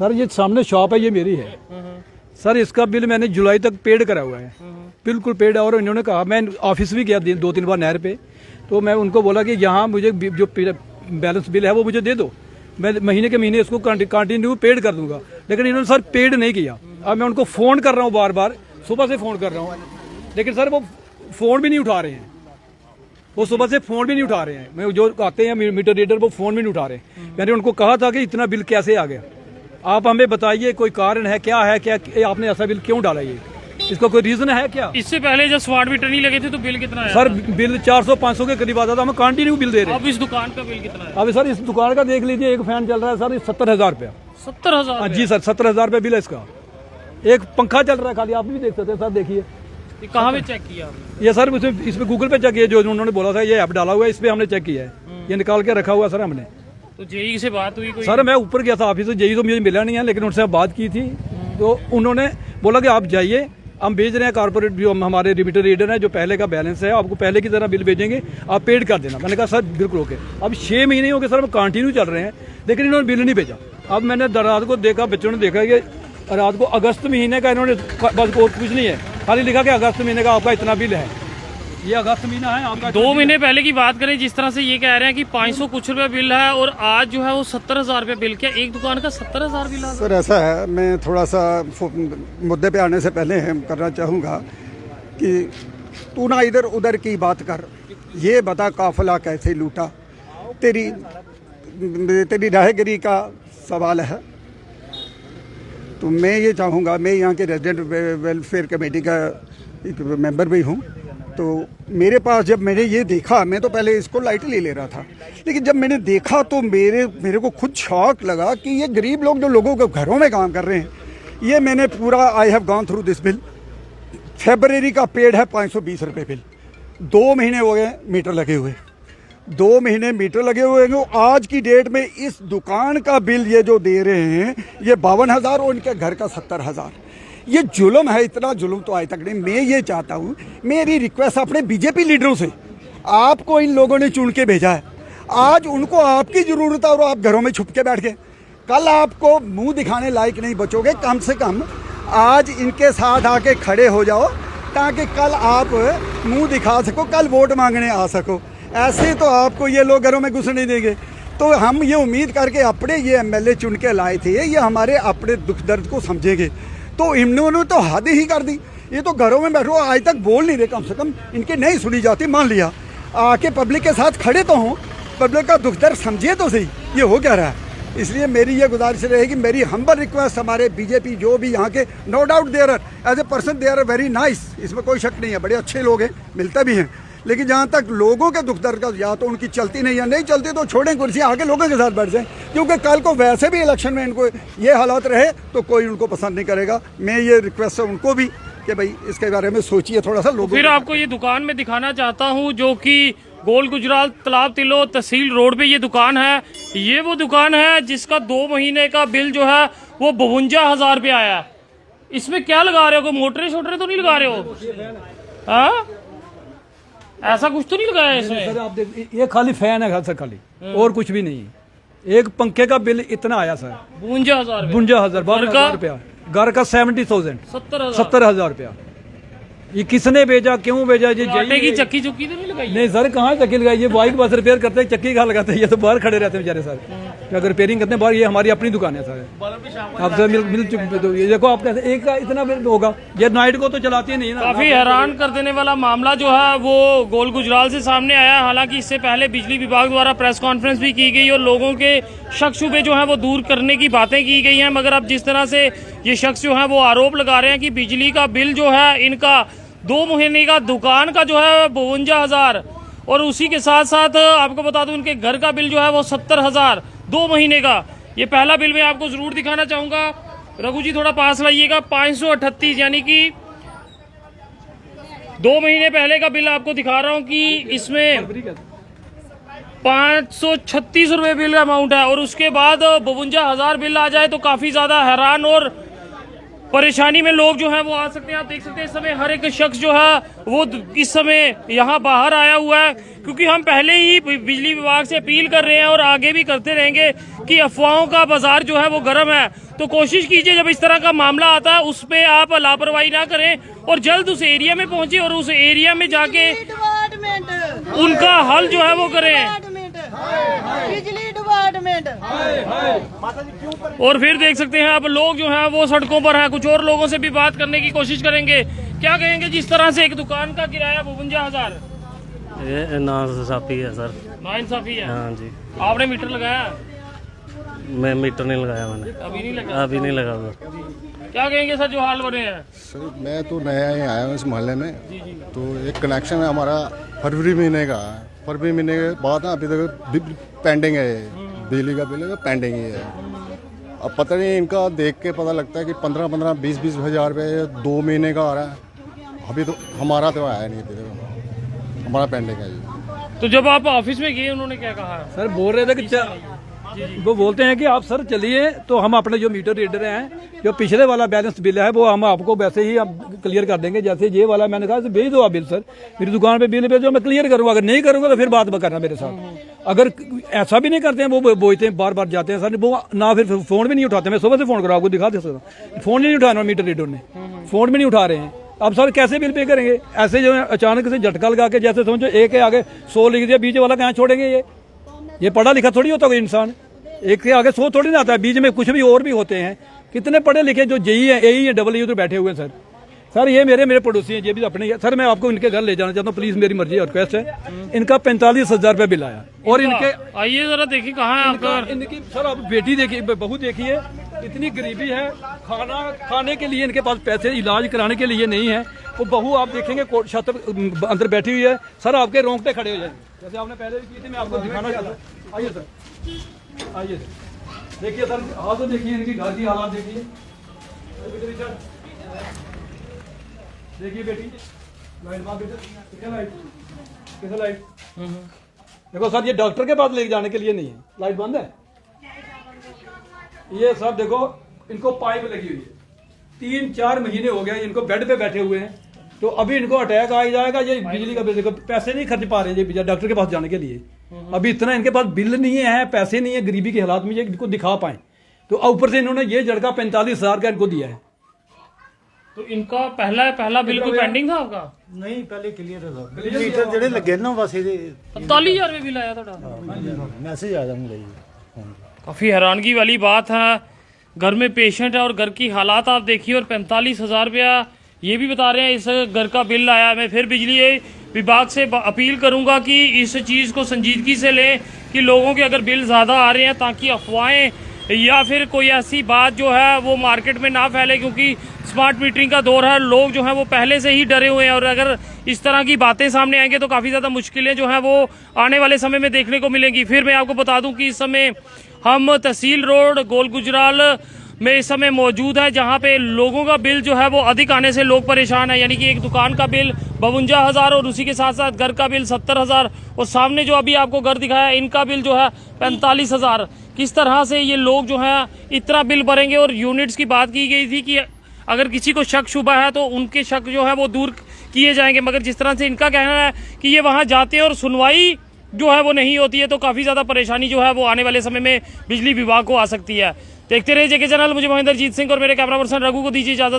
Sir ये सामने shop है, ये मेरी है सर। इसका बिल मैंने जुलाई तक पेड करा हुआ है, बिल्कुल पेड है। और इन्होंने कहा, मैं ऑफिस भी गया 2-3 बार नहर पे, तो मैं उनको बोला कि यहाँ मुझे जो बैलेंस बिल है वो मुझे दे दो, मैं महीने के महीने इसको कंटिन्यू पेड कर दूंगा। लेकिन इन्होंने सर पेड नहीं किया। अब मैं उनको फ़ोन कर रहा हूँ, बार बार सुबह से फ़ोन कर रहा हूँ, लेकिन सर वो फ़ोन भी नहीं उठा रहे हैं। वो सुबह से फ़ोन भी नहीं उठा रहे हैं। मैं जो आते हैं मीटर रीडर, वो फ़ोन भी नहीं उठा रहे। मैंने उनको कहा था कि इतना बिल कैसे आ गया, आप हमें बताइए, कोई कारण है क्या है, क्या आपने ऐसा बिल क्यों डाला, ये इसका कोई रीजन है क्या? इससे पहले जब स्मार्ट मीटर नहीं लगे थे तो बिल कितना है? सर बिल 400-500 के करीब आता था, हम कंटिन्यू बिल दे रहे हैं। अब इस दुकान का बिल कितना है? अब सर इस दुकान का देख लीजिए, एक फैन चल रहा है सर 70,000 रुपया। 70,000? जी सर, 70,000 रुपया बिल है इसका। एक पंखा चल रहा है खाली, आप भी देख सकते हैं सर, देखिए। कहाँ पे चेक किया आपने? ये सर इसमें गूगल पे चेक किया, जो उन्होंने बोला था ये ऐप डाला हुआ है, इस पे हमने चेक किया है, ये निकाल के रखा हुआ है सर हमने। तो जेई से बात हुई कोई? सर मैं ऊपर गया था ऑफिस से, जेई तो मुझे मिला नहीं है, लेकिन उनसे बात की थी, तो उन्होंने बोला कि आप जाइए, हम भेज रहे हैं कारपोरेट जो हमारे मीटर रीडर है, जो पहले का बैलेंस है आपको पहले की तरह बिल भेजेंगे, आप पेड कर देना। मैंने कहा सर बिल्कुल ओके। अब 6 महीने हो गए सर, हम कंटिन्यू चल रहे हैं, लेकिन इन्होंने बिल नहीं भेजा। अब मैंने रात को देखा, बच्चों ने देखा कि रात को अगस्त महीने का इन्होंने बस और कुछ नहीं है, खाली लिखा कि अगस्त महीने का आपका इतना बिल है। ये अगस्त महीना है आपका। 2 महीने पहले की बात करें, जिस तरह से ये कह रहे हैं कि 500 कुछ रुपए बिल है और आज जो है वो 70,000 रुपए बिल। क्या एक दुकान का 70,000 बिल है? सर ऐसा है, मैं थोड़ा सा मुद्दे पे आने से पहले हम करना चाहूँगा कि तू ना इधर उधर की बात कर, ये बता काफिला कैसे लूटा, तेरी राहगिरी का सवाल है। तो मैं ये चाहूँगा, मैं यहाँ के रेजिडेंट वेलफेयर कमेटी का एक मेंबर भी हूँ, तो मेरे पास जब मैंने ये देखा, मैं तो पहले इसको लाइटली ले रहा था, लेकिन जब मैंने देखा तो मेरे को खुद शौक लगा कि ये गरीब लोग जो लोगों के घरों में काम कर रहे हैं, ये मैंने पूरा I have gone through this bill. फरवरी का पेड है 520 रुपये बिल, 2 महीने हो गए मीटर लगे हुए, 2 महीने मीटर लगे हुए हैं। आज की डेट में इस दुकान का बिल ये जो दे रहे हैं ये 52,000 और इनके घर का 70,000। ये जुल्म है, इतना जुल्म तो आज तक नहीं। मैं ये चाहता हूँ, मेरी रिक्वेस्ट अपने बीजेपी लीडरों से, आपको इन लोगों ने चुन के भेजा है, आज उनको आपकी ज़रूरत है और आप घरों में छुप के बैठ गए। कल आपको मुंह दिखाने लायक नहीं बचोगे, कम से कम आज इनके साथ आके खड़े हो जाओ, ताकि कल आप मुंह दिखा सको, कल वोट मांगने आ सको। ऐसे तो आपको ये लोग घरों में घुस नहीं देंगे। तो हम ये उम्मीद करके अपने ये एमएलए चुन के लाए थे, ये हमारे अपने दुख दर्द को समझेंगे। तो इन्होंने तो हद ही कर दी, ये तो घरों में बैठो, आज तक बोल नहीं रहे, कम से कम इनकी नहीं सुनी जाती। मान लिया आके पब्लिक के साथ खड़े तो हों, पब्लिक का दुख दर्द समझिए तो सही, ये हो क्या रहा है। इसलिए मेरी ये गुजारिश रहेगी, मेरी हम्बल रिक्वेस्ट हमारे बीजेपी जो भी यहाँ के, no doubt there are as a person they are very nice, इसमें कोई शक नहीं है, बड़े अच्छे लोग हैं, मिलते भी हैं, लेकिन जहाँ तक लोगों के दुख दर्द का, या तो उनकी चलती नहीं है, नहीं चलती तो छोड़ें कुर्सी, आगे लोगों के साथ बैठ जाएं, क्योंकि कल को वैसे भी इलेक्शन में इनको ये हालात रहे तो कोई उनको पसंद नहीं करेगा। मैं ये रिक्वेस्ट है उनको भी कि भाई इसके बारे में सोचिए थोड़ा सा लोगों। फिर आपको ये दुकान में दिखाना चाहता हूँ, जो कि गोल गुजराल तालाब तिलो तहसील रोड पे ये दुकान है। ये वो दुकान है जिसका 2 महीने का बिल जो है वो 52,000 रुपये आया है। इसमें क्या लगा रहे हो, कोई मोटरे शोटरे तो नहीं लगा रहे हो? हाँ, ऐसा कुछ तो नहीं लगाया इसमें? सर आप देख, ये खाली फैन है सर, खाली और कुछ भी नहीं है। एक पंखे का बिल इतना आया सर, 52,000 52,000 रुपया। घर का 70,000, 70,000 रुपया। ये किसने भेजा, क्यों भेजा? ये आटे की चक्की चुक्की तो नहीं लगाई? नहीं सर, कहाँ चक्की लगाई? ये बाइक बस रिपेयर करते हैं, चक्की कहाँ लगाते हैं? ये तो बाहर खड़े रहते हैं बेचारे सर, अगर रिपेयरिंग करते हैं बाहर। ये हमारी अपनी दुकान है सर, आपसे मिल चुके। तो ये देखो आप कैसे एक का इतना बिल होगा, ये नाइट को तो चलाती नहीं ना। काफी हैरान कर देने वाला मामला जो है वो गोल गुजराल से सामने आया। हालांकि इससे पहले बिजली विभाग द्वारा प्रेस कॉन्फ्रेंस भी की गई और लोगों के शक शुबे जो है वो दूर करने की बातें की गई हैं, मगर अब जिस तरह से ये शख्स जो है वो आरोप लगा रहे हैं कि बिजली का बिल जो है इनका 2 महीने का दुकान का जो है 52,000, और उसी के साथ साथ आपको बता दूं इनके घर का बिल जो है वो 70,000 2 महीने का। ये पहला बिल मैं आपको जरूर दिखाना चाहूंगा, रघु जी थोड़ा पास लाइएगा। 538, यानी कि 2 महीने पहले का बिल आपको दिखा रहा हूं कि इसमें 536 रुपये बिल का अमाउंट है, और उसके बाद 52,000 बिल आ जाए तो काफी ज्यादा हैरान और परेशानी में लोग जो है वो आ सकते हैं। आप देख सकते हैं इस समय हर एक शख्स जो है वो इस समय यहाँ बाहर आया हुआ है, क्योंकि हम पहले ही बिजली विभाग से अपील कर रहे हैं और आगे भी करते रहेंगे कि अफवाहों का बाजार जो है वो गर्म है। तो कोशिश कीजिए जब इस तरह का मामला आता है उस पे आप लापरवाही ना करें और जल्द उस एरिया में पहुंचे और उस एरिया में जाके उनका हल जो है वो करें। बिजली डिपार्टमेंट। और फिर देख सकते हैं आप लोग जो हैं वो सड़कों पर हैं। कुछ और लोगों से भी बात करने की कोशिश करेंगे। क्या कहेंगे जिस तरह से एक दुकान का किराया 52,000 ये नाइंसाफी है सर। नाइंसाफी है। हाँ जी, आपने मीटर लगाया? मैं मीटर नहीं लगाया मैंने, अभी नहीं लगा। अभी नहीं लगा सर। क्या कहेंगे सर जो हाल बने हैं? सर मैं तो नया ही आया हूँ इस मोहल्ले में, तो एक कनेक्शन है हमारा फरवरी महीने का है। फरवरी महीने के बाद ना अभी तक पेंडिंग है, बिजली का बिल पेंडिंग ही है। अब पता नहीं, इनका देख के पता लगता है कि 15-15, 20-20 हज़ार रुपये 2 महीने का आ रहा है। अभी तो हमारा तो आया नहीं, अभी तक हमारा पेंडिंग है ये। तो जब आप ऑफिस में गए उन्होंने क्या कहा? सर बोल रहे थे कि वो बोलते हैं कि आप सर चलिए तो हम अपने जो मीटर रीडर हैं जो पिछले वाला बैलेंस बिल है वो हम आपको वैसे ही हम क्लियर कर देंगे। जैसे ये वाला मैंने कहा भेज दो आप बिल, सर मेरी दुकान पे बिल भेजो, मैं क्लियर करूँगा। अगर नहीं करूँगा तो फिर बात करना मेरे साथ। अगर ऐसा भी नहीं करते हैं, वो बोलते हैं बार बार जाते हैं सर, वो ना फिर फोन भी नहीं उठाते। मैं सुबह से फोन करा आपको दिखा दे सकता, फोन नहीं उठाना मीटर रीडर ने, फोन भी नहीं उठा रहे हैं। अब सर कैसे बिल पे करेंगे? ऐसे जो है अचानक से झटका लगा के, जैसे समझो एक के आगे 100 लिख दिया, बीच वाला कहाँ छोड़ेंगे? ये पढ़ा लिखा थोड़ी होता कोई इंसान, एक के आगे 100 थोड़ी ना आता है, बीच में कुछ भी और भी होते हैं। कितने पढ़े लिखे जो जेई है, एई है, डबल तो बैठे हुए हैं सर। सर ये मेरे पड़ोसी हैं, ये भी अपने। सर मैं आपको इनके घर ले जाना चाहता हूँ, प्लीज मेरी मर्जी और रिक्वेस्ट है। इनका 45,000 रुपये बिल आया और इनके आइए जरा देखिए कहाँ है आपका। इनकी सर आप बेटी देखिए, बहू देखिए, इतनी गरीबी है, खाना खाने के लिए इनके पास पैसे, इलाज कराने के लिए नहीं है। वो बहू आप देखेंगे छत अंदर बैठी हुई है। सर आपके रोंगटे खड़े हो जाएंगे, जैसे आपने पहले भी की थी। मैं आपको दिखाना चाहता हूँ, आइए सर, आइए देखिए सर, हालत देखिए इनकी, घर की हालात देखिए। देखिए बेटी, लाइट बात बेटा, लाइट किसे लाइट? देखो सर ये डॉक्टर के पास लेके जाने के लिए नहीं है, लाइट बंद है। ये सब देखो इनको पाइप लगी हुई है, 3-4 महीने हो गए इनको बेड पे बैठे हुए हैं। तो अभी इनको अटैक आ जाएगा। ये बिजली का बिल देखो, पैसे नहीं खर्च पा रहे ये डॉक्टर के पास जाने के लिए। अभी इतना इनके पास बिल नहीं है, पैसे नहीं है, गरीबी के हालात में ये इनको दिखा पाए। तो ऊपर से इन्होंने ये झटका 45,000 का इनको दिया है। तो इनका पहला बिल कोई पेंडिंग था आपका? नहीं पहले क्लियर है सर, मीटर ਜਿਹੜੇ ਲੱਗੇ ਨਾ ਬਸ ਇਹਦੇ 45,000 रुपये बिल आया ਤੁਹਾਡਾ? मैसेज आ जाऊंगा ये। काफी हैरानगी वाली बात है। घर में पेशेंट है और घर की हालात आप देखिए, और 45,000 रुपया ये भी बता रहे हैं इस घर का बिल आया। मैं फिर बिजली विभाग से अपील करूंगा कि इस चीज़ को संजीदगी से लें कि लोगों के अगर बिल ज़्यादा आ रहे हैं, ताकि अफवाहें या फिर कोई ऐसी बात जो है वो मार्केट में ना फैले, क्योंकि स्मार्ट मीटरिंग का दौर है। लोग जो हैं वो पहले से ही डरे हुए हैं और अगर इस तरह की बातें सामने आएंगे तो काफ़ी ज़्यादा मुश्किलें जो हैं वो आने वाले समय में देखने को मिलेंगी। फिर मैं आपको बता दूं कि इस समय हम तहसील रोड गोल गुजराल में इस समय मौजूद है, जहां पे लोगों का बिल जो है वो अधिक आने से लोग परेशान है। यानी कि एक दुकान का बिल 52,000 और उसी के साथ साथ घर का बिल 70,000 और सामने जो अभी आपको घर दिखाया इनका बिल जो है 45,000। किस तरह से ये लोग जो है इतना बिल भरेंगे? और यूनिट्स की बात की गई थी कि अगर किसी को शक शुबा है तो उनके शक जो है वो दूर किए जाएंगे, मगर जिस तरह से इनका कहना है कि ये वहाँ जाते हैं और सुनवाई जो है वो नहीं होती है, तो काफ़ी ज़्यादा परेशानी जो है वो आने वाले समय में बिजली विभाग को आ सकती है। देखते रहिए जेके चैनल। मुझे महेंद्र जीत सिंह और मेरे कैमरा पर्सन रघु को दीजिए इजाजत।